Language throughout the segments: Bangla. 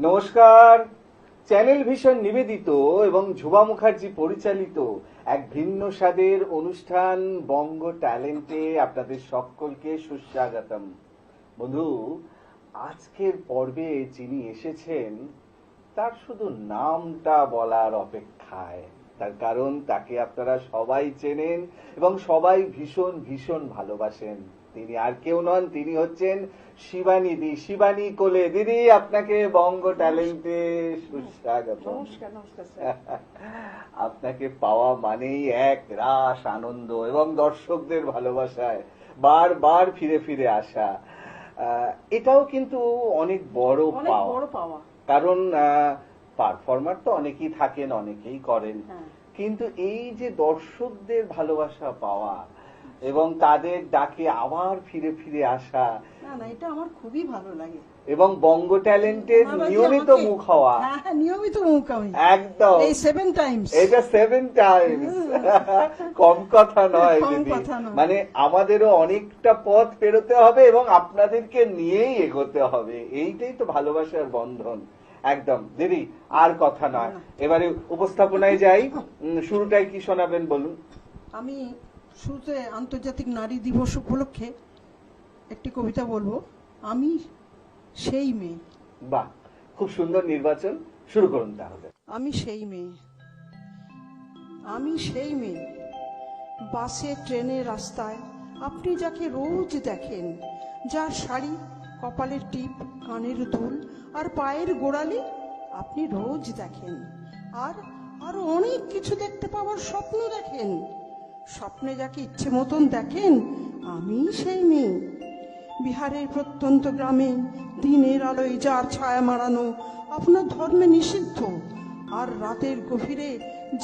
নমস্কার। চ্যানেল ভিশন নিবেদিত এবং ঝুবা মুখার্জি পরিচালিত এক ভিন্ন স্বাদের অনুষ্ঠান বঙ্গ ট্যালেন্টে আপনাদের সকলকে সুস্বাগতম। বন্ধু, আজকের পর্বে যিনি এসেছেন তার শুধু নামটা বলার অপেক্ষায়, তার কারণ তাকে আপনারা সবাই চেনেন এবং সবাই ভীষণ ভীষণ ভালোবাসেন। তিনি আর কেউ নন, তিনি হচ্ছেন শিবানী দি। শিবানী কোলে দিদি, আপনাকে বঙ্গ ট্যালেন্টে সুস্বাগত। আপনাকে পাওয়া মানেই এক রাস আনন্দ এবং দর্শকদের ভালোবাসায় বারবার ফিরে ফিরে আসা। এটাও কিন্তু অনেক বড় পাওয়া, কারণ পারফর্মার তো অনেকেই থাকেন, অনেকেই করেন, কিন্তু এই যে দর্শকদের ভালোবাসা পাওয়া এবং তাদের ডাকে আবার ফিরে ফিরে আসা, এটা আমার খুবই ভালো লাগে। এবং বঙ্গ ট্যালেন্টের নিয়মিত মুখ হওয়া। নিয়মিত মুখ আমি একদম এই 7 টাইমস, এটা 7 টাইমস কম কথা নয় দিদি। মানে আমাদেরও অনেকটা পথ পেরোতে হবে এবং আপনাদেরকে নিয়েই এগোতে হবে। এইটাই তো ভালোবাসার বন্ধন। একদম দিদি, আর কথা নয়, এবারে উপস্থাপনায় যাই। শুরুটাই কি শোনাবেন বলুন? আমি শুরুতে আন্তর্জাতিক নারী দিবস উপলক্ষে একটি কবিতা বলবো। আমি সেই মেয়ে। বাহ, খুব সুন্দর নির্বাচন, শুরু করুন তাহলে। আমি সেই মেয়ে, আমি সেই মেয়ে, বাসে ট্রেনে রাস্তায় আপনি যাকে রোজ দেখেন, যার শাড়ি, কপালের টিপ, কানের দুল আর পায়ের গোড়ালি আপনি রোজ দেখেন, আর আরো অনেক কিছু দেখতে পাওয়ার স্বপ্ন দেখেন। স্বপ্নে যাকে ইচ্ছে মতন দেখেন, আমি সেই মেয়ে। বিহারের প্রত্যন্ত গ্রামে দিনের আলোয় যার ছায়া মারানো আপনার ধর্মে নিষিদ্ধ, আর রাতের গভীরে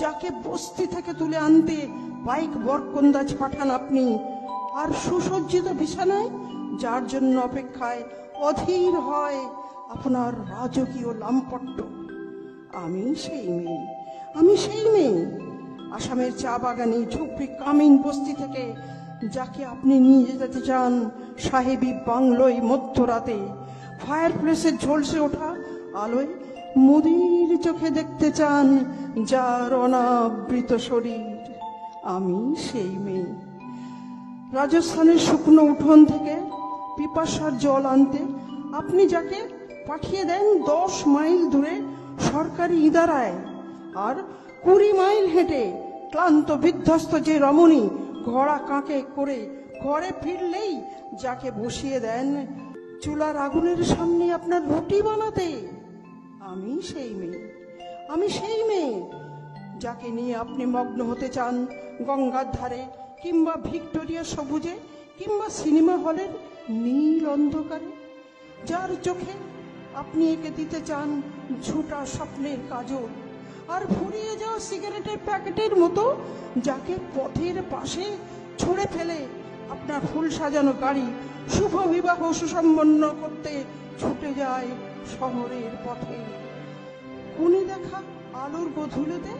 যাকে বস্তি থেকে তুলে আনতে বাইক বরকন্দাজ পাঠান আপনি, আর সুসজ্জিত বিছানায় যার জন্য অপেক্ষায় অধীর হয় আপনার রাজকীয় লামপট্ট, আমি সেই মেয়ে। আমি সেই মেয়ে। আসামের চা বাগানে ঝুপড়ি কামিন বস্তি থেকে যাকে আপনি নিয়ে যেতে চান সাহেবী বাংলোয় মধ্যরাতে, ফায়ার প্লেসে ঝলসে ওঠা আলোয় মুদির চোখে দেখতে চান যার অনাবৃত শরীর, আমি সেই মেয়ে। রাজস্থানের শুকনো উঠোন থেকে পিপাসার জল আনতে আপনি যাকে পাঠিয়ে দেন 10 মাইল দূরে সরকারি ইদারায়, আর 20 মাইল হেঁটে ক্লান্ত বিধ্বস্ত যে রমণী ঘোড়া কাঁকে করে ঘরে ফিরলেই যাকে বসিয়ে দেন চুলার আগুনের সামনে আপনার রুটি বানাতে, আমি সেই মেয়ে। আমি সেই মেয়ে যাকে নিয়ে আপনি মগ্ন হতে চান গঙ্গার ধারে, কিংবা ভিক্টোরিয়া সবুজে, কিংবা সিনেমা হলের নীল অন্ধকারে, যার চোখে আপনি এঁকে দিতে চান ঝুটা স্বপ্নের কাজল, আর ফুরিয়ে যাওয়া সিগারেটের প্যাকেটের মতো যাকে পথের পাশে ছুঁড়ে ফেলে আপনার ফুল সাজানো গাড়ি শুভ বিবাহ সুসম্পন্ন করতে ছুটে যায় শহরের পথে। কোণে দেখা আলোর গধূলিতে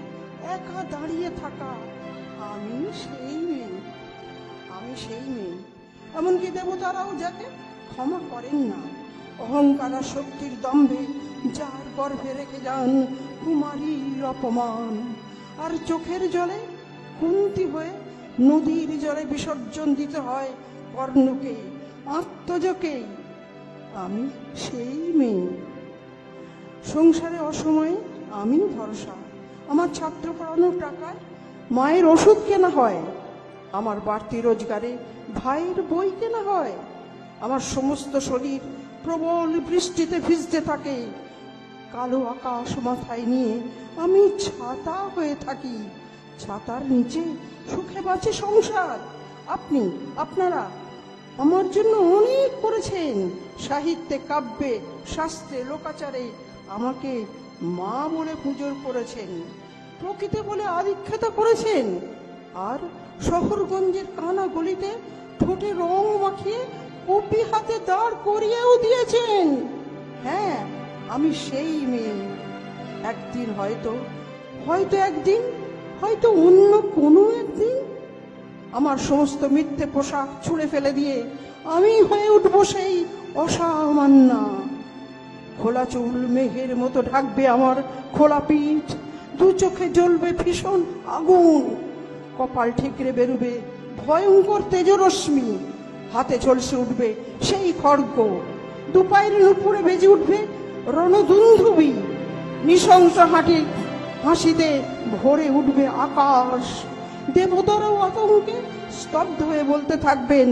একা দাঁড়িয়ে থাকা, আমি সেই মেয়ে। আমি সেই মেয়ে। এমনকি দেবতারাও যাকে ক্ষমা করেন না অহংকার আর শক্তির দম্ভে যার গর্ভে রেখে যান কুমারীর অপমান, আর চোখের জলে কুন্তি হয়ে নদীর জলে বিসর্জন দিতে হয় কর্ণকে, আত্মজকে, আমি সেই মেয়ে। সংসারে অসময়ে আমি ভরসা, আমার ছাত্র পড়ানোর টাকায় মায়ের ওষুধ কেনা হয়, আমার বাড়তি রোজগারে ভাইয়ের বই কেনা হয়, আমার সমস্ত শরীর প্রবল বৃষ্টিতে ভিজতে থাকে, কালো আকাশ মাথায় নিয়ে আমি ছাতা হয়ে থাকি, ছাতার নিচে সুখে বাঁচে সংসার। আপনি, আপনারা আমার জন্য অনেক করেছেন, সাহিত্যে, কাব্যে, শাস্ত্রে, লোকাচারে আমাকে মা বলে পুজো করেছেন, প্রকৃতি বলে আদিক্ষেতা করেছেন, আর শহরগঞ্জের কানা গলিতে ঠোঁটে রং মাখিয়ে কপি হাতে দাঁড় করিয়েও দিয়েছেন। হ্যাঁ, আমি সেই মেয়ে। একদিন হয়তো একদিন, হয়তো অন্য কোনো একদিন আমার সমস্ত মিথ্যে পোশাক ছুঁড়ে ফেলে দিয়ে আমি হয়ে উঠবো সেই অসামান্যা। খোলা চুল মেঘের মতো ঢাকবে আমার খোলা পিঠ, দু চোখে জ্বলবে ভীষণ আগুন, কপাল ঠিকরে বেরুবে ভয়ঙ্কর তেজরশ্মি, হাতে ঝলসে উঠবে সেই খড়গ, দু পায়ের নুপুরে বেজে উঠবে রণদুন্ধুবি, নৃশংস হাসিতে ভরে উঠবে আকাশ। দেবতারাও আতঙ্কে স্তব্ধ হয়ে বলতে থাকবেন,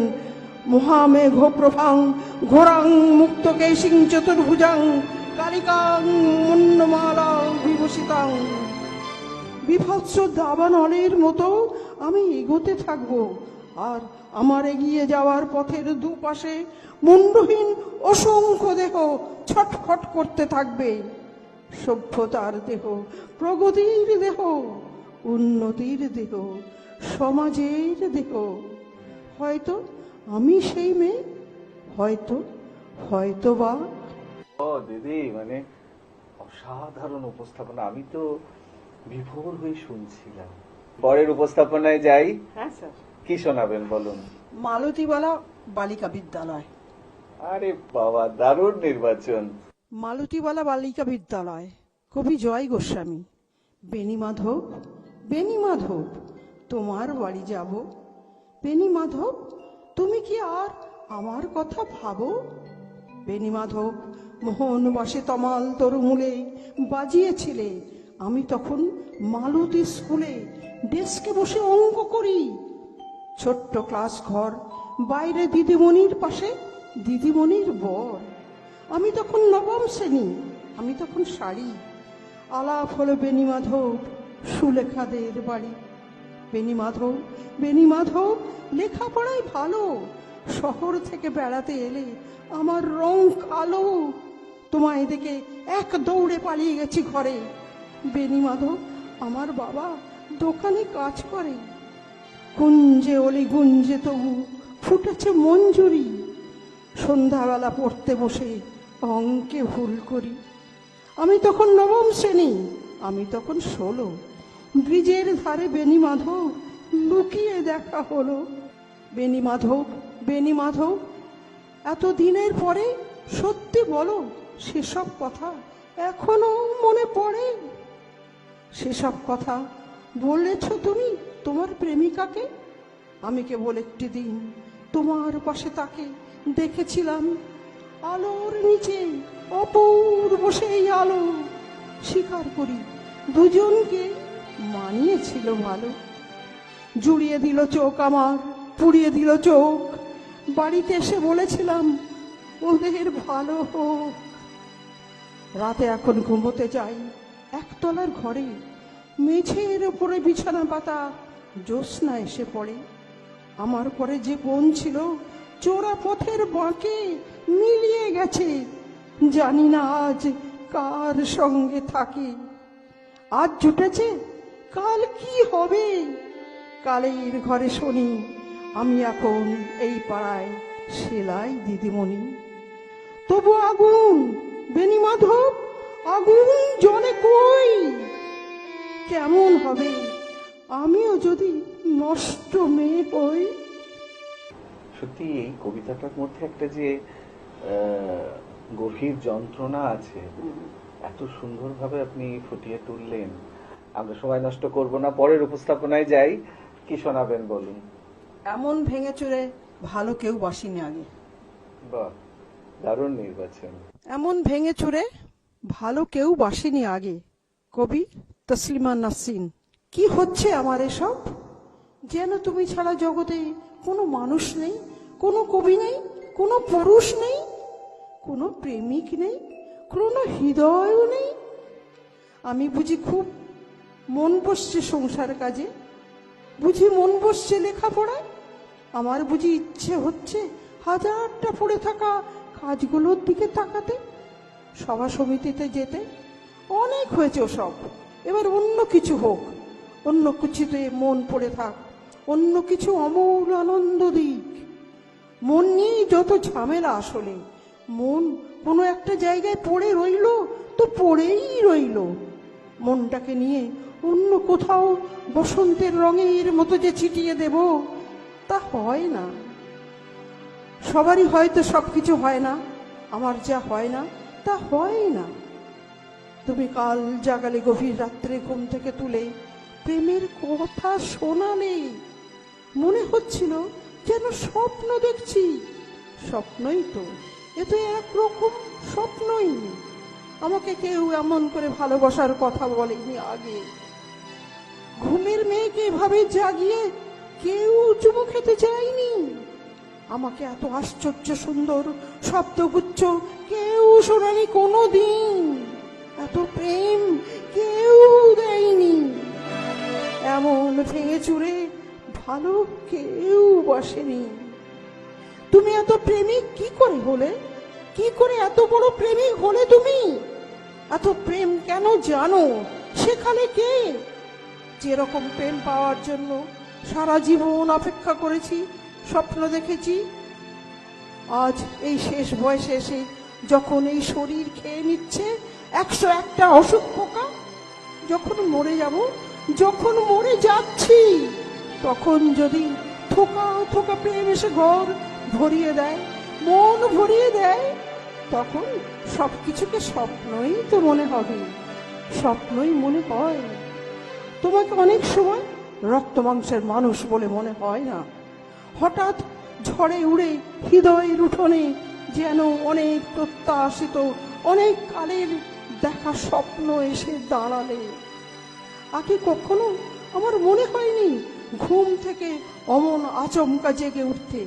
মহামেঘ প্রভাং ঘোরাং মুক্তকেশিং চতুর্ভুজাং কালিকাং মুন্নমালা বিভূষিতাং। বিভৎস দাবানলের মতো আমি এগোতে থাকবো, আর আমার এগিয়ে যাওয়ার পথের দুপাশে মুন্ডহীন অসংখ্য দেহ ছটফট করতে থাকবে। সভ্যতার দেহ, প্রগতির দেহ, উন্নতির দেহ, সমাজের দেহ। হয়তো আমি সেই মেয়ে, হয়তো বা। ও দিদি, মানে অসাধারণ উপস্থাপনা, আমি তো বিভোর হয়ে শুনছিলাম। পরের উপস্থাপনায় যাই। হ্যাঁ স্যার। কি শোনাবেন বলুন? মালতীবালা বালিকা বিদ্যালয়। আরে বাবা, দারুণ নির্বাচন। মালতীবালা বালিকা বিদ্যালয়, কবি জয় গোস্বামী। বেণী মাধব, বেণী মাধব, তোমার বাড়ি যাব। বেণী মাধব, তুমি কি আর আমার কথা ভাবো? বেণী মাধব, মোহনবাসে তমাল তরুমূলে বাজিয়েছিলে, আমি তখন মালতী স্কুলে ডেস্কে বসে অঙ্ক করি। ছোট্ট ক্লাস ঘর, বাইরে দিদিমণির পাশে দিদিমণির বর। আমি তখন নবম শ্রেণী, আমি তখন শাড়ি। আলাপ হলো বেণী মাধব সুলেখাদের বাড়ি। বেণী মাধব, বেণী মাধব, লেখাপড়ায় ভালো, শহর থেকে বেড়াতে এলে আমার রং কালো। তোমায় দেখে এক দৌড়ে পালিয়ে গেছি ঘরে। বেণী মাধব, আমার বাবা দোকানে কাজ করে। কুঞ্জে অলি গুঞ্জে তবু ফুটেছে মঞ্জুরি। সন্ধ্যাবেলা পড়তে বসে অঙ্কে ভুল করি। আমি তখন নবম শ্রেণী, আমি তখন 16। ব্রিজের ধারে বেণী মাধব লুকিয়ে দেখা হলো। বেণী মাধব, বেণী মাধব, এত দিনের পরে সত্যি বলো, সেসব কথা এখনো মনে পড়ে? সেসব কথা বলেছ তুমি তোমার প্রেমিকাকে? আমি কেবল একটি দিন তোমার পাশে তাকে দেখেছিলাম, আলোর নিচে অপূর্ব সেই আলো। স্বীকার করি দুজনকে মানিয়েছিল ভালো। জুড়িয়ে দিল চোখ আমার, পুড়িয়ে দিল চোখ। বাড়িতে এসে বলেছিলাম ওদের ভালো হোক। রাতে এখন ঘুমোতে যাই একতলার ঘরে, মেঝের ওপরে বিছানা পাতা, জ্যোৎস্না এসে পড়ে। আমার পরে যে বোন ছিল চোরা পথের বাঁকে মিলিয়ে গেছে। জানি না আজ কার সঙ্গে থাকে। আজ জুটেছে, কাল কি হবে? কালের ঘরে শুনি আমি এখন এই পাড়ায় সেলাই দিদিমণি। তবু আগুন, বেণী মাধব, আগুন জ্বলে কই? কেমন হবে আমিও যদি নষ্ট মেয়ে হই? সত্যি এই কবিতাটার মধ্যে একটা যে গভীর যন্ত্রণা আছে, এত সুন্দরভাবে আপনি ফুটিয়ে তুললেন। আমরা সময় নষ্ট করব না, পরের উপস্থাপনায় যাই। কি শোনাবেন বলুন? এমন ভেঙে চুরে ভালো কেউ বাসিনি আগে। বাহ, দারুণ নির্বাচন। এমন ভেঙে চুরে ভালো কেউ বাসেনি আগে, কবি তসলিমা নাসরিন। কি হচ্ছে আমার এসব? যেন তুমি ছাড়া জগতে কোনো মানুষ নেই, কোনো কবি নেই, কোনো পুরুষ নেই, কোনো প্রেমিক নেই, কোনো হৃদয়ও নেই। আমি বুঝি খুব মন বসছে সংসার কাজে, বুঝি মন বসছে লেখাপড়ায়। আমার বুঝি ইচ্ছে হচ্ছে হাজারটা পড়ে থাকা কাজগুলোর দিকে তাকাতে, সভা সমিতিতে যেতে। অনেক হয়েছে ওসব, এবার অন্য কিছু হোক, অন্য কিছুতে মন পড়ে থাক, অন্য কিছু অমূল আনন্দ দিক। মন নিয়েই যত ঝামেলা আসলে। মন কোনো একটা জায়গায় পড়ে রইল তো পড়েই রইল। মনটাকে নিয়ে অন্য কোথাও বসন্তের রঙের মতো যে ছিটিয়ে দেব, তা হয় না। সবারই হয়তো সবকিছু হয় না, আমার যা হয় না তা হয় না। তুমি কাল জাগালে গভীর রাত্রে ঘুম থেকে তুলে প্রেমের কথা শোনালে, মনে হচ্ছিল যেন স্বপ্ন দেখছি। স্বপ্নই তো, এ তো একরকম স্বপ্নই। আমাকে কেউ এমন করে ভালোবাসার কথা বলেনি আগে। ঘুমের মেয়েকে এভাবে জাগিয়ে কেউ চুমু খেতে চায়নি। আমাকে এত আশ্চর্য সুন্দর শব্দগুচ্ছ কেউ শোনানি কোনো দিন। এত প্রেম কেউ দেয়নি। এমন ভেঙে চুরে ভালো কেউ বসেনি। তুমি এত প্রেমিক কি করে হলে? কি করে এত বড় প্রেমিক হলে তুমি? এত প্রেম কেন জানো? সেখানে কে? যেরকম প্রেম পাওয়ার জন্য সারা জীবন অপেক্ষা করেছি, স্বপ্ন দেখেছি, আজ এই শেষ বয়সে এসে যখন এই শরীর খেয়ে নিচ্ছে 101টা অসুখ পোকা, যখন মরে যাব, যখন মরে যাচ্ছি, তখন যদি থোকা থোকা প্রেম এসে ঘর ভরিয়ে দেয়, মন ভরিয়ে দেয়, তখন সবকিছুকে স্বপ্নই তো মনে হবে। স্বপ্নই মনে হয়। তোমাকে অনেক সময় রক্ত মাংসের মানুষ বলে মনে হয় না। হঠাৎ ঝড়ে উড়ে হৃদয়ের উঠোনে যেন অনেক প্রত্যাশিত, অনেক কালের দেখা স্বপ্ন এসে দাঁড়ালে। আগে কখনো আমার মনে হয়নি ঘুম থেকে অমন আচমকা জেগে উঠতে।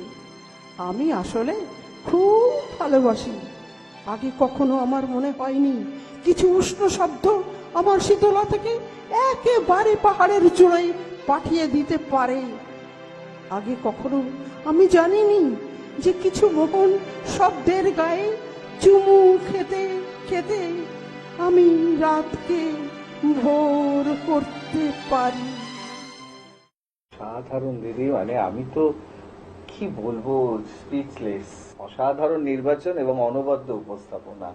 আমি আসলে খুব ভালোবাসি। আগে কখনো আমার মনে হয়নি কিছু উষ্ণ শব্দ আমার শীতলা থেকে একেবারে পাহাড়ের চূড়ায় পাঠিয়ে দিতে পারে। আগে কখনো আমি জানিনি যে কিছু মোহন শব্দের গায়ে চুমু খেতে খেতে আমি রাতকে ভোর করতে পারি। সাধারণ দিদি, মানে আমি তো কি বলবো, স্পিচলেস। অসাধারণ নির্বাচন এবং অনবদ্য উপস্থাপনা।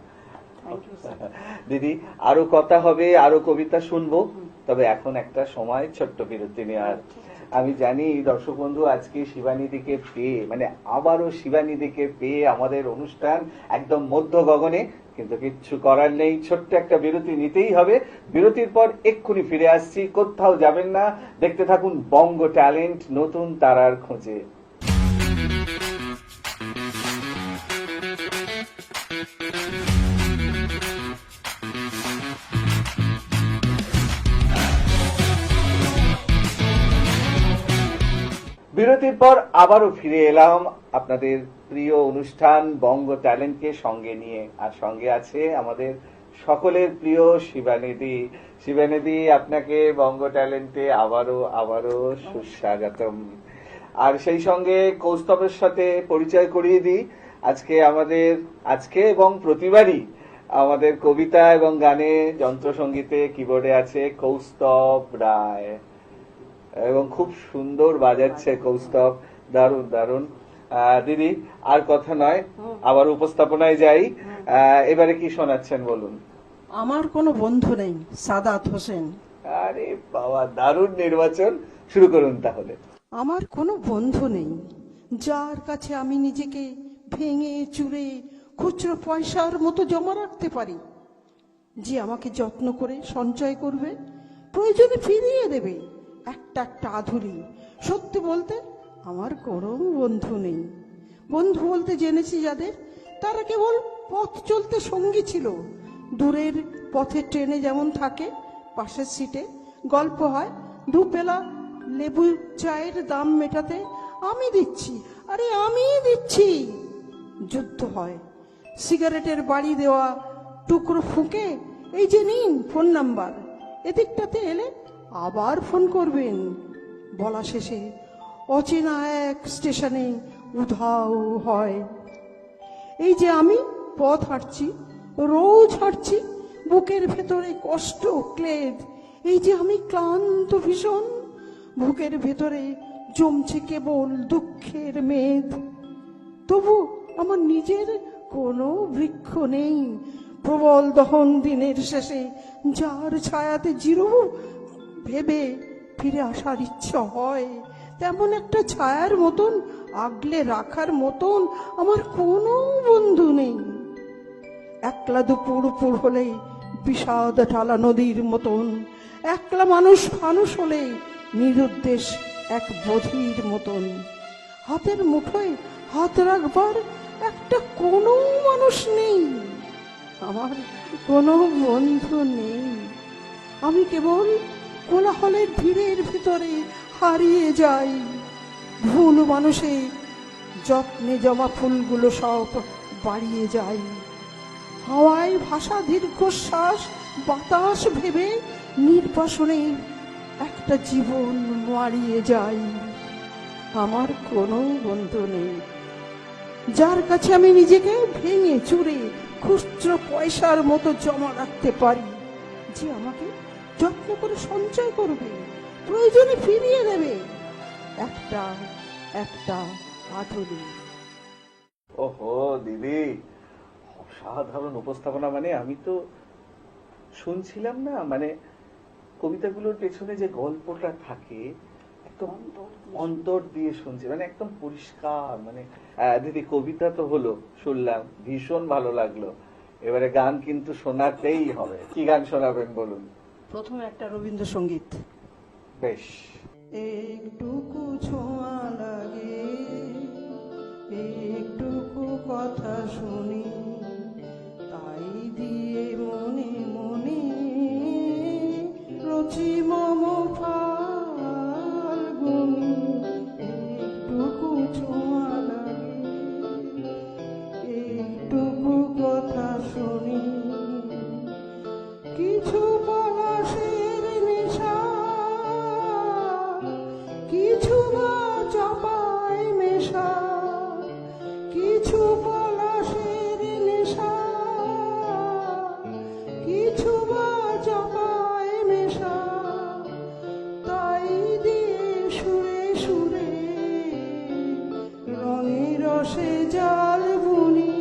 দিদি, আরো কথা হবে, আরো কবিতা শুনবো, তবে এখন একটা সময় ছোট্ট বিরতি নেওয়ার। আমি জানি দর্শক বন্ধু আজকে শিবানীদিকে পেয়ে, মানে আবারও শিবানীদিকে পেয়ে আমাদের অনুষ্ঠান একদম মধ্য গগনে, কিন্তু কিচ্ছু করার নেই, ছোট্ট একটা বিরতি নিতেই হবে। বিরতির পর এক্ষুনি ফিরে আসছি, কোথাও যাবেন না, দেখতে থাকুন বঙ্গ ট্যালেন্ট, নতুন তারার খোঁজে। বিরতির পর আবারও ফিরে এলাম আপনাদের প্রিয় অনুষ্ঠান বঙ্গ ট্যালেন্টকে সঙ্গে নিয়ে। আর সঙ্গে আছে আমাদের সকলের প্রিয় শিবানীদি। শিবানীদি, আপনাকে বঙ্গ ট্যালেন্টে আবারও সুস্বাগতম। আর সেই সঙ্গে কৌস্তবের সাথে পরিচয় করিয়ে দিই। আজকে এবং প্রতিবারই আমাদের কবিতা এবং গানে, যন্ত্রসঙ্গীতে, কিবোর্ডে আছে কৌস্তব রায়, এবং খুব সুন্দর বাজাচ্ছে কৌস্তব, দারুণ দারুণ। দিদি, আর কথা নয়, আবার উপস্থাপনায় যাই। এবারে কি শোনাচ্ছেন বলুন? আমার কোনো বন্ধু নেই, সাদাত হোসেন। আরে বাবা, দারুণ নির্বাচন, শুরু করুন তাহলে। আমার কোনো বন্ধু নেই যার কাছে আমি নিজেকে ভেঙে চুরে খুচরো পয়সার মতো জমা রাখতে পারি, যে আমাকে যত্ন করে সঞ্চয় করবে, প্রয়োজনে ফিরিয়ে দেবে একটা একটা আধুলি। সত্যি বলতে আমার কোনো বন্ধু নেই। বন্ধু বলতে জেনেছি যাদের, তারা কেবল পথ চলতে সঙ্গী ছিল। দূরের পথের ট্রেনে যেমন থাকে, পাশের সিটে গল্প হয়, দুবেলা লেবু চায়ের দাম মেটাতে আমি দিচ্ছি, আরে আমি দিচ্ছি। যুদ্ধ হয়, সিগারেটের বাড়ি দেওয়া টুকরো ফুঁকে, এই যে নিন ফোন নাম্বার, এদিকটাতে এলে আবার ফোন করবেন। বলা শেষে অচেনা এক স্টেশনে উধাও হয়। এই যে আমি পথ হাঁটছি, রোজ হাঁটছি, বুকের ভেতরে কষ্ট ক্লেদ। এই যে আমি ক্লান্ত ভীষণ, বুকের ভেতরে জমছে কেবল দুঃখের মেদ। তবু আমার নিজের কোনো বৃক্ষ নেই, প্রবল দহন দিনের শেষে যার ছায়াতে জিরব ভেবে ফিরে আসার ইচ্ছা হয়, তেমন একটা ছায়ার মতন আগলে রাখার মতন আমার কোনো বন্ধু নেই। একলা দুপুর পুর হলে বিষাদ ঢালা নদীর মতন, একলা মানুষ ফানুষ হলে নিরুদ্দেশ এক বধির মতন। হাতের মুঠোয় হাত রাখবার একটা কোনো মানুষ নেই, আমার কোনো বন্ধু নেই। আমি কেবল কোলাহলের ভিড়ের ভিতরে হারিয়ে যাই। ভুল মানুষে যত্নে জমা ফুলগুলো সব বাড়িয়ে যায়। হাওয়ায় ভাষা দীর্ঘশ্বাস বাতাস ভেবে নির্বাসনে একটা জীবন মারিয়ে যায়। আমার কোনো বন্ধু নেই যার কাছে আমি নিজেকে ভেঙে চুরে খুচরো পয়সার মতো জমা রাখতে পারি, যে আমাকে যত্ন করে সঞ্চয় করবে, প্রয়োজনে ফিরিয়ে দেবে একটা একটা আধুলি। ওহো দিদি, অসাধারণ উপস্থাপনা। মানে আমি তো শুনছিলাম না, মানে কবিতাগুলোর পেছনে যে গল্পটা থাকে একদম অন্তর দিয়ে শুনছি, মানে একদম পরিষ্কার। মানে দিদি কবিতা তো হলো, শুনলাম, ভীষণ ভালো লাগলো। এবারে গান কিন্তু শোনাতেই হবে। কি গান শোনাবেন বলুন? প্রথমে একটা রবীন্দ্রসঙ্গীত। বেশ। একটুকু ছোঁয়া লাগে, একটুকু কথা শুনি, তাই দিয়ে মনে মনে রচি মম ফাল্গুনি। একটুকু ছোঁয়া লাগে, একটুকু কথা শুনি, কিছু পলাশের নেশা, কিছু বা চাপায় মেশা, কিছু পলাশের নেশা, কিছু বা চাপায় মেশা, তাই দিয়ে সুরে সুরে রঙে রসে জাল বুনি,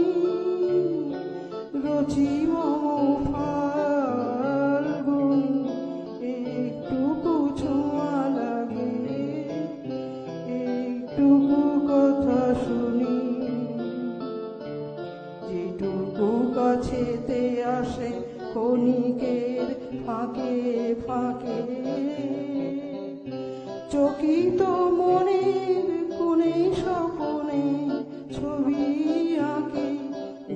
রচি মম ফাল্গুনি। একটুকু ছোঁয়া লাগে, একটুকু কথা শুনি, যেটুকু কাছেতে আসে ক্ষণিকের ফাঁকে ফাঁকে, চকিত মনের কোণে স্বপনে ছবি আঁকে,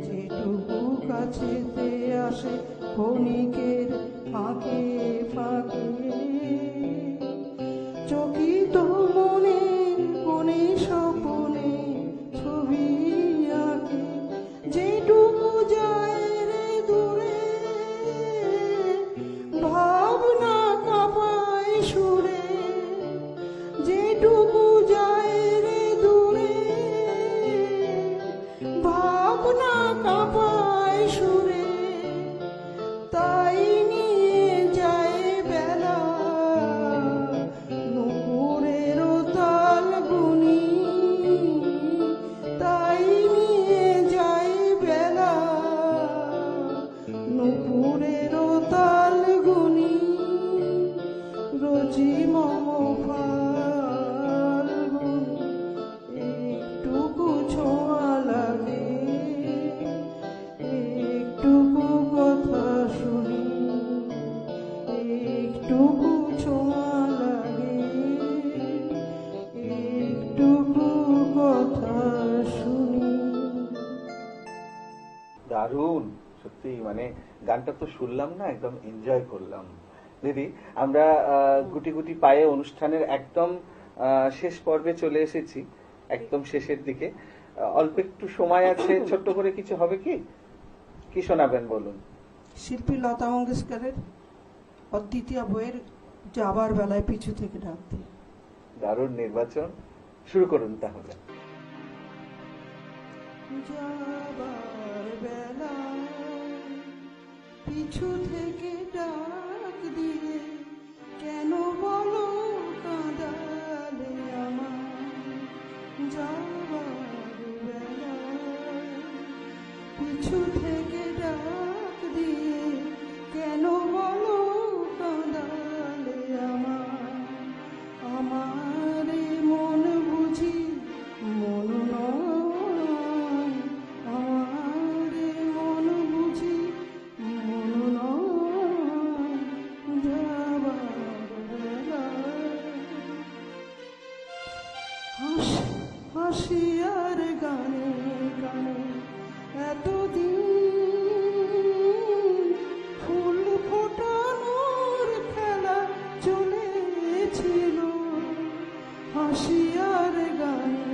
যেটুকু কাছেতে আসে ক্ষণিকের ফাঁকে ফাঁকে, চকিত মনের কোণে স্বপনে ছবি আঁকে, যেটুকু যায় রে দূরে ভাবনা কাঁপায় সুরে, যেটুকু যায় রে দূরে ভাবনা কাঁপায় সুরে, তাই নিয়ে যায় বেলা নুপুরের তাল গুনি, তাই নিয়ে যায় বেলা নুপুরের তাল গুনি, রোজি মম ফাল্গুনি। একটুকু ছোঁয়া লাগে, একটুকু কথা শুনি, একটুকু ছোঁয়া লাগে, একটুকু কথা শুনি। দারুণ, সত্যি। মানে গানটা তো শুনলাম না, একদম এনজয় করলাম। দিদি, আমরা গুটি গুটি পায়ে অনুষ্ঠানের একদম শেষ পর্বে চলে এসেছি, একদম শেষের দিকে। অল্প একটু সময় আছে, ছোট্ট করে কিছু হবে কি? কি শোনাবেন বলুন? শিল্পী লতা মঙ্গেশকরের অদ্বিতীয় বইয়ের যাবার বেলায় পিছু থেকে ডাক দিয়ে। দারুণ নির্বাচন, শুরু করুন তাহলে। যাবার বেলায় পিছু থেকে ডাক দিয়ে, কেন বলো কাঁদালে আমায়। যাবার বেলায় পিছু থেকে ডাক দিয়ে, কেন বলো কাঁদালে আমায়। আমার মন বুঝি মন নয়, আমার মন বুঝি হাসি আর গানে গানে এতদিন ফুল ফোটানোর খেলা চলেছিল। হাসি আর গানে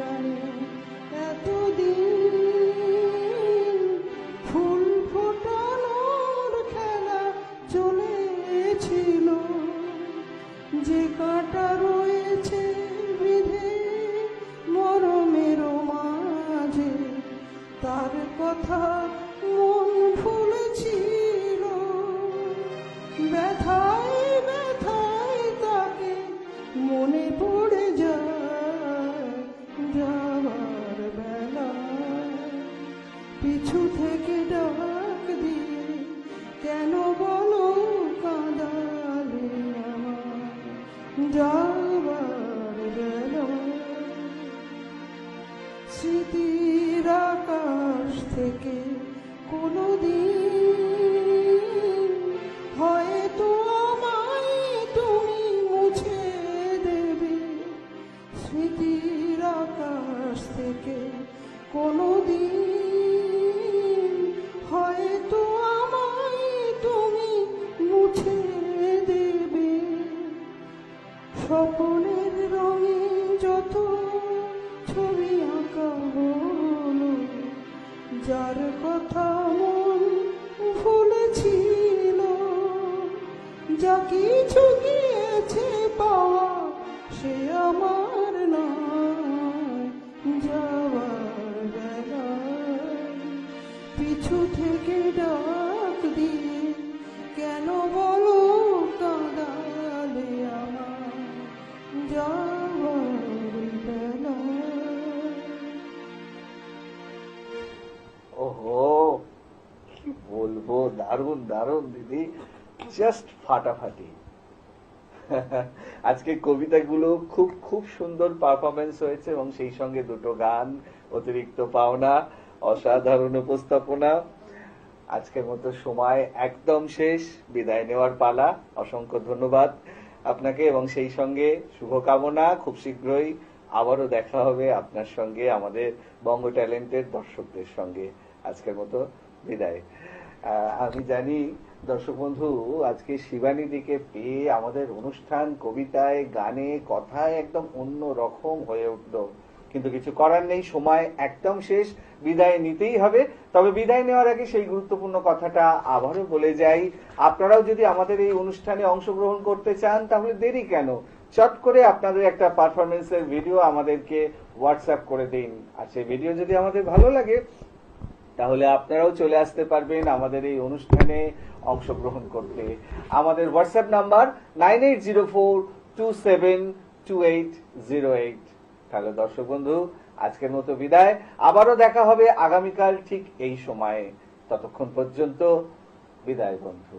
গানে এতদিন ফুল ফোটানোর খেলা চলেছিল। যে কাঁটা রয়েছে বিধে মরমের মাঝে, তার কথা মন ভুলেছিল। ব্যথায় ব্যথায় তাকে মনে পড়ে যায়, যাবার বেলা পিছু থেকে ডাক দিয়ে কেন বলো কাঁদালে আমার, যাবার বেলা স্মৃতির আকাশ থেকে কোনোদিন হয়তো আমায় তুমি মুছে দেবে। স্মৃতির আকাশ থেকে কোনোদিন হয়তো আমায় তুমি মুছে দেবে। স্বপ্নের রঙে যত ছবি আঁকা হলো, যার কথা মন ভুলেছিল। যা কিছু গিয়েছে পাওয়া সে আমার নয়, যাওয়ার বেলায় পিছু থেকে ডাক দিয়ে কেন বলো কাঁদালে আমার, যাওয়ার বেলায়। ওহো, কি বলবো, দারুণ দারুণ দিদি, জাস্ট ফাটাফাটি। আজকে কবিতাগুলো খুব খুব সুন্দর পারফরমেন্স হয়েছে এবং সেই সঙ্গে দুটো গান, অতিরিক্ত পাওনা, অসাধারণ উপস্থাপনা। আজকের মতো সময় একদম শেষ, বিদায় নেওয়ার পালা। অসংখ্য ধন্যবাদ আপনাকে এবং সেই সঙ্গে শুভকামনা, খুব শীঘ্রই আবারও দেখা হবে আপনার সঙ্গে, আমাদের বঙ্গ ট্যালেন্টের দর্শকদের সঙ্গে। আজকের মতো বিদায়। আমি জানি দর্শক বন্ধু, আজকে শিবানীদিকে পেয়ে আমাদের অনুষ্ঠান কবিতায় গানে কথায় একদম অন্য রকম হয়ে উঠলো, কিন্তু কিছু করার নেই, সময় একদম শেষ, বিদায় নিতেই হবে। তবে বিদায় নেওয়ার আগে সেই গুরুত্বপূর্ণ কথাটা আবারও বলে যাই, আপনারাও যদি আমাদের এই অনুষ্ঠানে অংশগ্রহণ করতে চান তাহলে দেরি কেন, চট করে আপনাদের একটা পারফরমেন্সের ভিডিও আমাদেরকে হোয়াটসঅ্যাপ করে দিন। আর সেই ভিডিও যদি আমাদের ভালো লাগে তাহলে আপনারাও চলে আসতে পারবেন আমাদের এই অনুষ্ঠানে অংশগ্রহণ করতে। আমাদের হোয়াটসঅ্যাপ নাম্বার 9804272808। তাহলে দর্শক বন্ধু, আজকের মতো বিদায়, আবারও দেখা হবে আগামীকাল ঠিক এই সময়ে। ততক্ষণ পর্যন্ত বিদায় বন্ধু।